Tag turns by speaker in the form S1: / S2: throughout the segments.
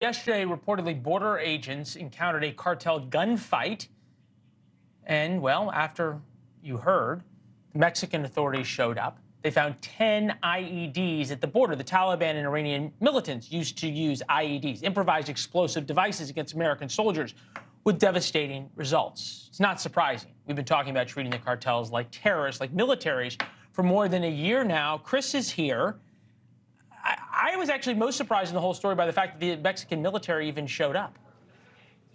S1: Yesterday, reportedly, border agents encountered a cartel gunfight. And, well, after you heard, the Mexican authorities showed up. They found 10 IEDs at the border. The Taliban and Iranian militants used to use IEDs, improvised explosive devices, against American soldiers with devastating results. It's not surprising. We've been talking about treating the cartels like terrorists, like militaries, for more than a year now. Chris is here. I was actually most surprised in the whole story by the fact that the Mexican military even showed up.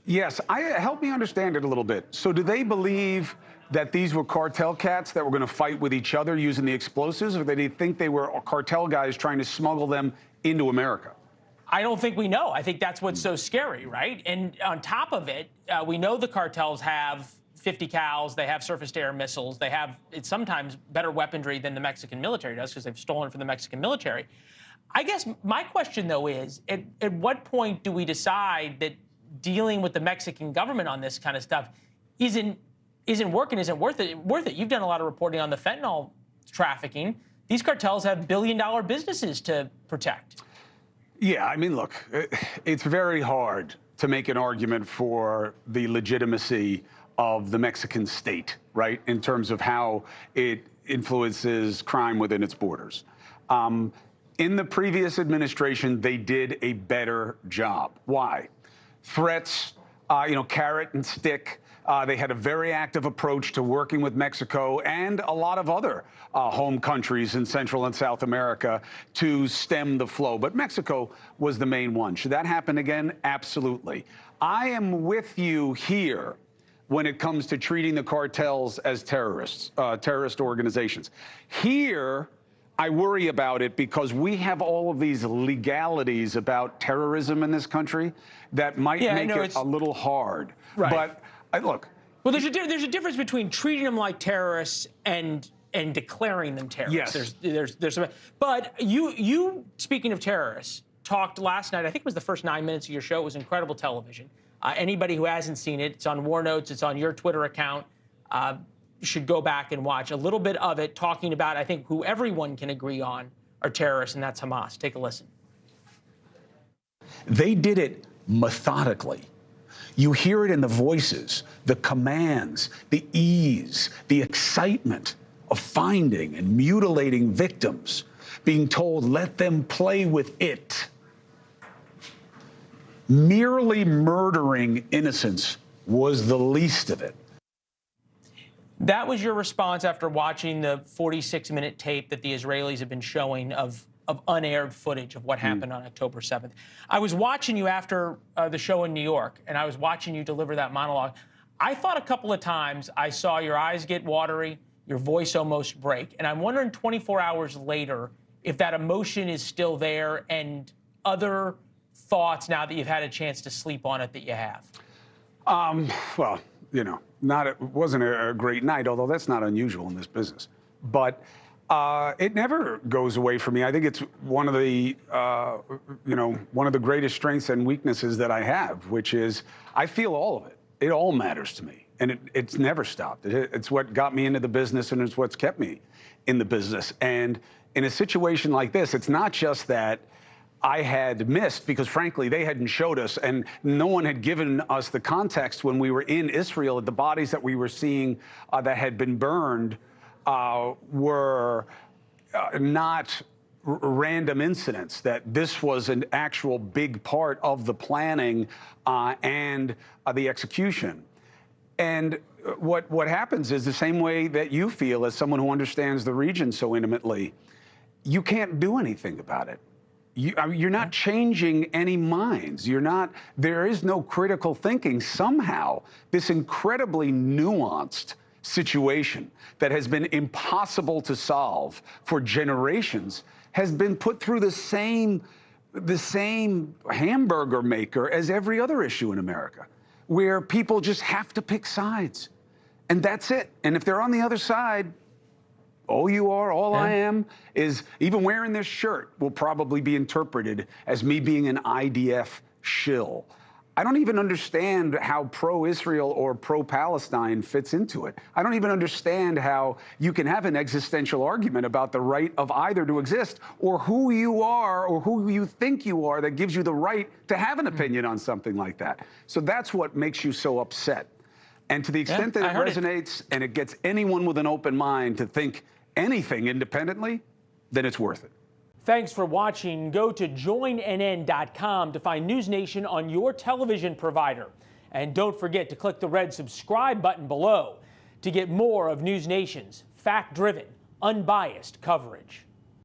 S2: Yes, help me understand it a little bit. So do they believe that these were cartel cats that were going to fight with each other using the explosives, or do they think they were cartel guys trying to smuggle them into America?
S1: I don't think we know. I think that's what's so scary, right? And on top of it, we know the cartels have 50 cals, they have surface-to-air missiles, they have it's sometimes better weaponry than the Mexican military does because they've stolen from the Mexican military. I guess my question, though, is at what point do we decide that dealing with the Mexican government on this kind of stuff isn't working, isn't worth it? You've done a lot of reporting on the fentanyl trafficking. These cartels have billion-dollar businesses to protect.
S2: Yeah, I mean, look, it's very hard to make an argument for the legitimacy of the Mexican state, right, in terms of how it influences crime within its borders. In the previous administration, they did a better job. Why? Threats, carrot and stick. They had a very active approach to working with Mexico and a lot of other home countries in Central and South America to stem the flow. But Mexico was the main one. Should that happen again? Absolutely. I am with you here when it comes to treating the cartels as terrorists, terrorist organizations. Here, I worry about it because we have all of these legalities about terrorism in this country that might make it a little hard.
S1: Right.
S2: But look.
S1: Well, there's a difference between treating them like terrorists and declaring them terrorists.
S2: Yes.
S1: There's but you speaking of terrorists, talked last night. I think it was the first 9 minutes of your show. It was incredible television. Anybody who hasn't seen it, it's on War Notes. It's on your Twitter account. You should go back and watch a little bit of it, talking about, I think, who everyone can agree on are terrorists, and that's Hamas. Take a listen.
S2: They did it methodically. You hear it in the voices, the commands, the ease, the excitement of finding and mutilating victims, being told, let them play with it. Merely murdering innocents was the least of it.
S1: That was your response after watching the 46-minute tape that the Israelis have been showing of unaired footage of what happened on October 7th. I was watching you after the show in New York, and I was watching you deliver that monologue. I thought a couple of times I saw your eyes get watery, your voice almost break, and I'm wondering 24 hours later if that emotion is still there and other thoughts now that you've had a chance to sleep on it that you have.
S2: Well, it wasn't a great night, although that's not unusual in this business. But it never goes away from me. I think it's one of the, one of the greatest strengths and weaknesses that I have, which is I feel all of it. It all matters to me, and it's never stopped. It's what got me into the business, and it's what's kept me in the business. And in a situation like this, it's not just that I had missed, because frankly, they hadn't showed us, and no one had given us the context when we were in Israel. The bodies that we were seeing that had been burned were not random incidents, that this was an actual big part of the planning and the execution. And what happens is the same way that you feel as someone who understands the region so intimately. You can't do anything about it. You're not changing any minds. There is no critical thinking. Somehow, this incredibly nuanced situation that has been impossible to solve for generations has been put through the same hamburger maker as every other issue in America, where people just have to pick sides. And that's it. And if they're on the other side, all you are, all I am, is even wearing this shirt will probably be interpreted as me being an IDF shill. I don't even understand how pro-Israel or pro-Palestine fits into it. I don't even understand how you can have an existential argument about the right of either to exist, or who you are or who you think you are that gives you the right to have an opinion on something like that. So that's what makes you so upset. And to the extent that it resonates and it gets anyone with an open mind to think anything independently, then it's worth it.
S3: Thanks for watching. Go to joinnn.com to find NewsNation on your television provider. And don't forget to click the red subscribe button below to get more of NewsNation's fact-driven, unbiased coverage.